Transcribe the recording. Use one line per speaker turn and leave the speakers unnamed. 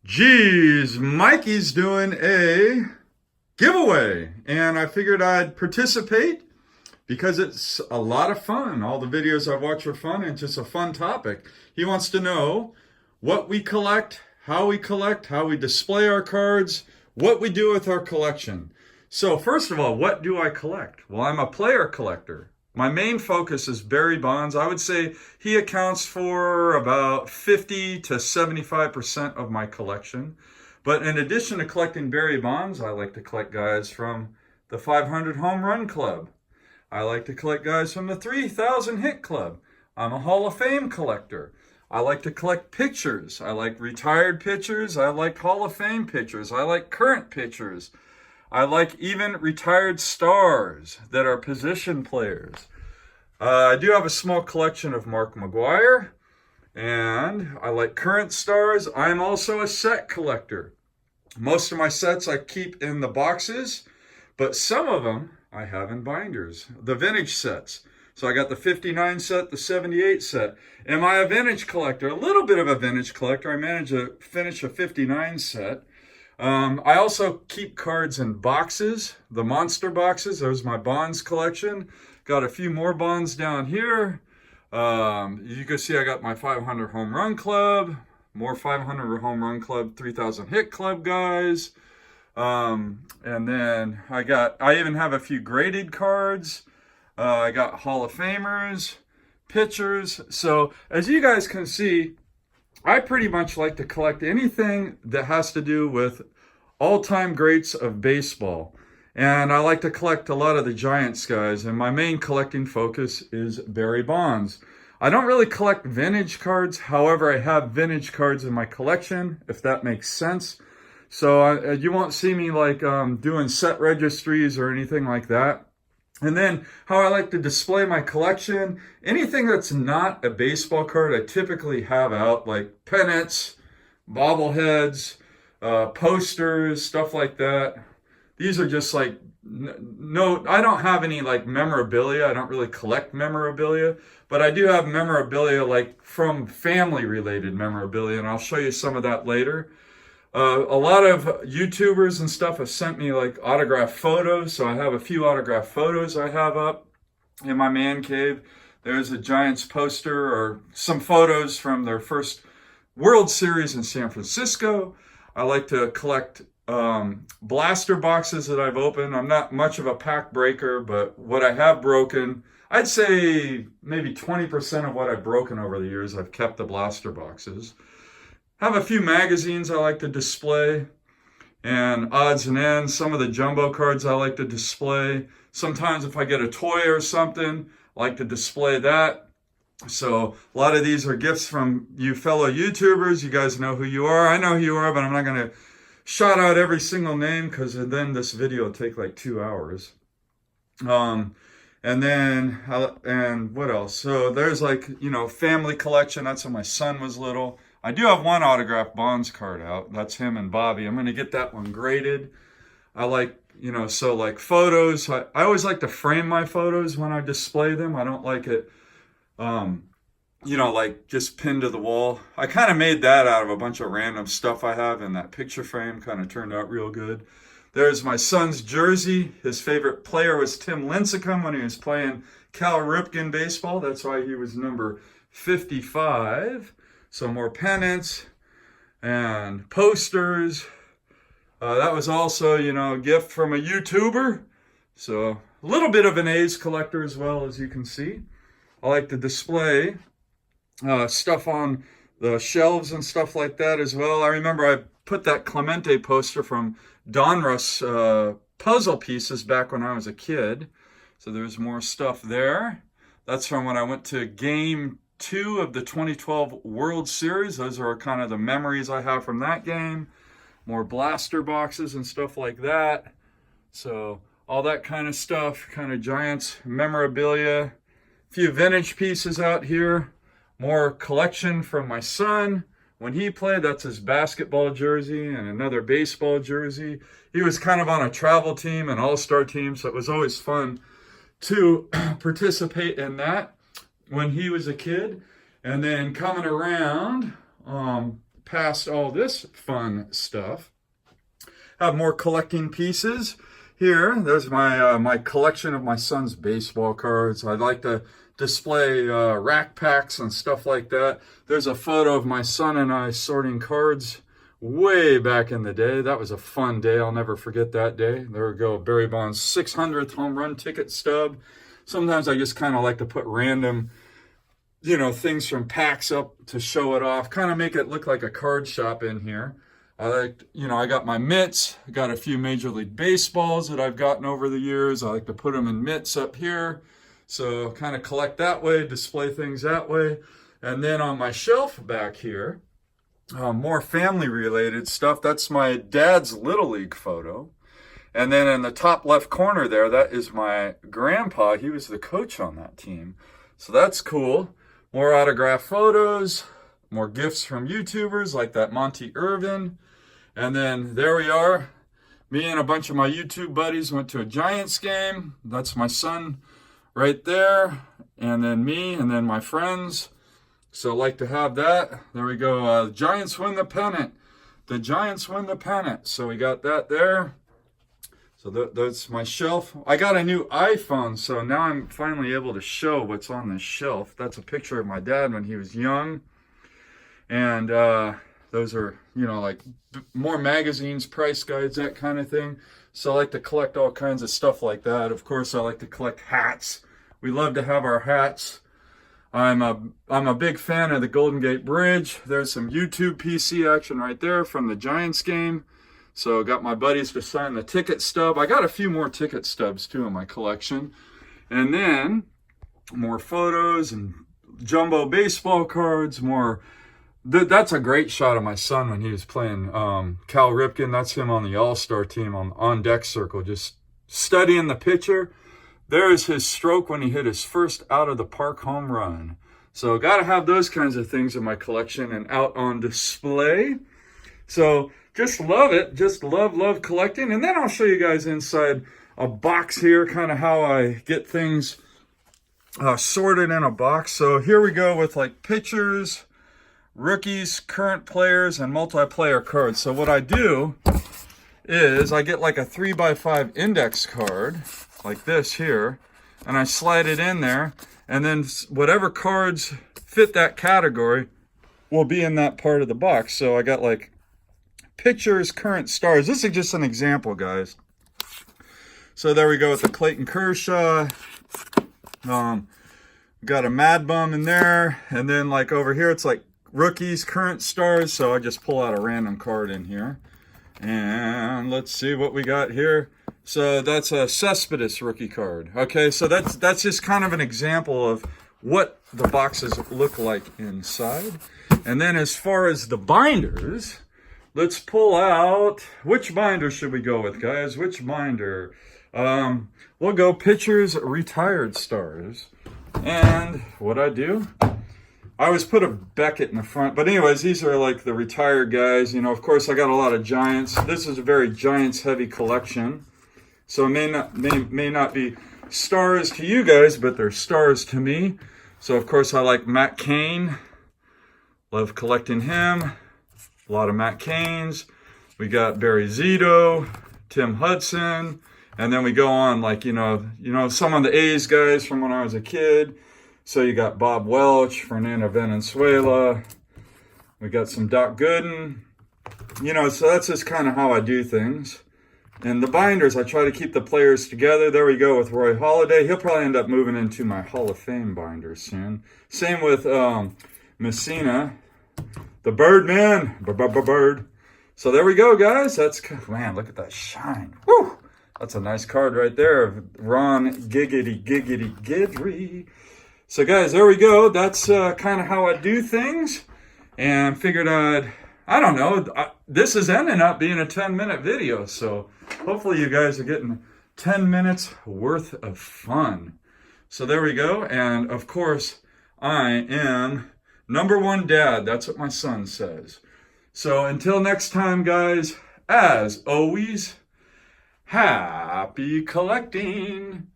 Geez, Mikey's doing a giveaway, and I figured I'd participate because it's a lot of fun. All the videos I've watched are fun and just a fun topic. He wants to know what we collect, how we display our cards, what we do with our collection. So, first of all, what do I collect? Well, I'm a player collector. My main focus is Barry Bonds. I would say he accounts for about 50 to 75% of my collection. But in addition to collecting Barry Bonds, I like to collect guys from the 500 Home Run Club. I like to collect guys from the 3,000 Hit Club. I'm a Hall of Fame collector. I like to collect pitchers. I like retired pitchers. I like Hall of Fame pitchers. I like current pitchers. I like even retired stars that are position players. I do have a small collection of Mark McGwire, and I like current stars. I'm also a set collector. Most of my sets I keep in the boxes, but some of them I have in binders, the vintage sets. So I got the 59 set, the 78 set. Am I a vintage collector? A little bit of a vintage collector. I managed to finish a 59 set. I also keep cards in boxes, the monster boxes. There's my Bonds collection. Got a few more Bonds down here. You can see I got my 500 Home Run Club, more 500 Home Run Club, 3,000 Hit Club guys. And then I even have a few graded cards. I got Hall of Famers, pitchers. So as you guys can see, I pretty much like to collect anything that has to do with all-time greats of baseball. And I like to collect a lot of the Giants guys, and my main collecting focus is Barry Bonds. I don't really collect vintage cards. However, I have vintage cards in my collection, if that makes sense. So you won't see me like doing set registries or anything like that. And then how I like to display my collection, anything that's not a baseball card, I typically have out, like pennants, bobbleheads, posters, stuff like that. These are just like, no, I don't have any like memorabilia. I don't really collect memorabilia, but I do have memorabilia like from family related memorabilia, and I'll show you some of that later. A lot of YouTubers and stuff have sent me like autographed photos, so I have a few autographed photos I have up in my man cave. There's a Giants poster or some photos from their first World Series in San Francisco. I like to collect blaster boxes that I've opened. I'm not much of a pack breaker, but what I have broken, I'd say maybe 20% of what I've broken over the years, I've kept the blaster boxes. Have a few magazines I like to display, and odds and ends. Some of the jumbo cards I like to display. Sometimes if I get a toy or something, I like to display that. So a lot of these are gifts from you fellow YouTubers. You guys know who you are. I know who you are, but I'm not going to shout out every single name because then this video will take like 2 hours. And what else? So there's like, family collection. That's when my son was little. I do have one autographed Bonds card out. That's him and Bobby. I'm going to get that one graded. I like, so like photos. I always like to frame my photos when I display them. I don't like it, like just pinned to the wall. I kind of made that out of a bunch of random stuff I have, and that picture frame kind of turned out real good. There's my son's jersey. His favorite player was Tim Lincecum when he was playing Cal Ripken baseball. That's why he was number 55. Some more pennants and posters. That was also, a gift from a YouTuber. So a little bit of an A's collector as well, as you can see. I like to display stuff on the shelves and stuff like that as well. I remember I put that Clemente poster from Donruss puzzle pieces back when I was a kid. So there's more stuff there. That's from when I went to Game 2 of the 2012 World Series. Those are kind of the memories I have from that game. More blaster boxes and stuff like that. So all that kind of stuff, kind of Giants memorabilia. A few vintage pieces out here. More collection from my son. When he played, that's his basketball jersey and another baseball jersey. He was kind of on a travel team, an all-star team, so it was always fun to participate in that when he was a kid. And then coming around, past all this fun stuff, have more collecting pieces here. There's my my collection of my son's baseball cards. I like to display rack packs and stuff like that. There's a photo of my son and I sorting cards way back in the day. That was a fun day. I'll never forget that day. There we go, Barry Bonds' 600th home run ticket stub. Sometimes I just kind of like to put random, you know, things from packs up to show it off, kind of make it look like a card shop in here. I like, you know, I got my mitts. I got a few Major League Baseballs that I've gotten over the years. I like to put them in mitts up here. So kind of collect that way, display things that way. And then on my shelf back here, more family related stuff. That's my dad's Little League photo. And then in the top left corner there, that is my grandpa. He was the coach on that team. So that's cool. More autographed photos, more gifts from YouTubers like that Monty Irvin. And then there we are. Me and a bunch of my YouTube buddies went to a Giants game. That's my son right there. And then me, and then my friends. So like to have that. There we go. The Giants win the pennant. The Giants win the pennant. So we got that there. So that's my shelf. I got a new iPhone, so now I'm finally able to show what's on this shelf. That's a picture of my dad when he was young. And those are, you know, like more magazines, price guides, that kind of thing. So I like to collect all kinds of stuff like that. Of course, I like to collect hats. We love to have our hats. I'm a big fan of the Golden Gate Bridge. There's some YouTube PC action right there from the Giants game. So got my buddies to sign the ticket stub. I got a few more ticket stubs too in my collection. And then more photos and jumbo baseball cards, more. That's a great shot of my son when he was playing Cal Ripken. That's him on the All-Star team on deck circle, just studying the pitcher. There's his stroke when he hit his first out of the park home run. So got to have those kinds of things in my collection and out on display. So just love it. Just love collecting. And then I'll show you guys inside a box here, kind of how I get things sorted in a box. So here we go with like pictures, rookies, current players, and multiplayer cards. So what I do is I get like a 3x5 index card like this here, and I slide it in there, and then whatever cards fit that category will be in that part of the box. So I got like pictures, current stars. This is just an example, guys. So there we go with the Clayton Kershaw. Got a Mad Bum in there, and then like over here it's like rookies, current stars. So I just pull out a random card in here, and let's see what we got here. So that's a Cespedes rookie card. Okay, so that's just kind of an example of what the boxes look like inside. And then as far as the binders, let's pull out, which binder should we go with, guys? Which binder? We'll go Pitchers Retired Stars. And what I do, I always put a Beckett in the front. But anyways, these are like the retired guys. You know, of course, I got a lot of Giants. This is a very Giants-heavy collection. So it may not be stars to you guys, but they're stars to me. So, of course, I like Matt Cain. Love collecting him. A lot of Matt Cains. We got Barry Zito, Tim Hudson. And then we go on like, you know, some of the A's guys from when I was a kid. So you got Bob Welch, Fernando Valenzuela. We got some Doc Gooden. You know, so that's just kind of how I do things. And the binders, I try to keep the players together. There we go with Roy Halladay. He'll probably end up moving into my Hall of Fame binder soon. Same with Messina, the Birdman, Bird. So there we go, guys. That's, man, look at that shine. Woo! That's a nice card right there of Ron Giggity. So, guys, there we go. That's kind of how I do things. And figured I don't know, this is ending up being a 10-minute video. So hopefully you guys are getting 10 minutes worth of fun. So there we go. And of course, I am #1 dad. That's what my son says. So until next time, guys, as always, happy collecting.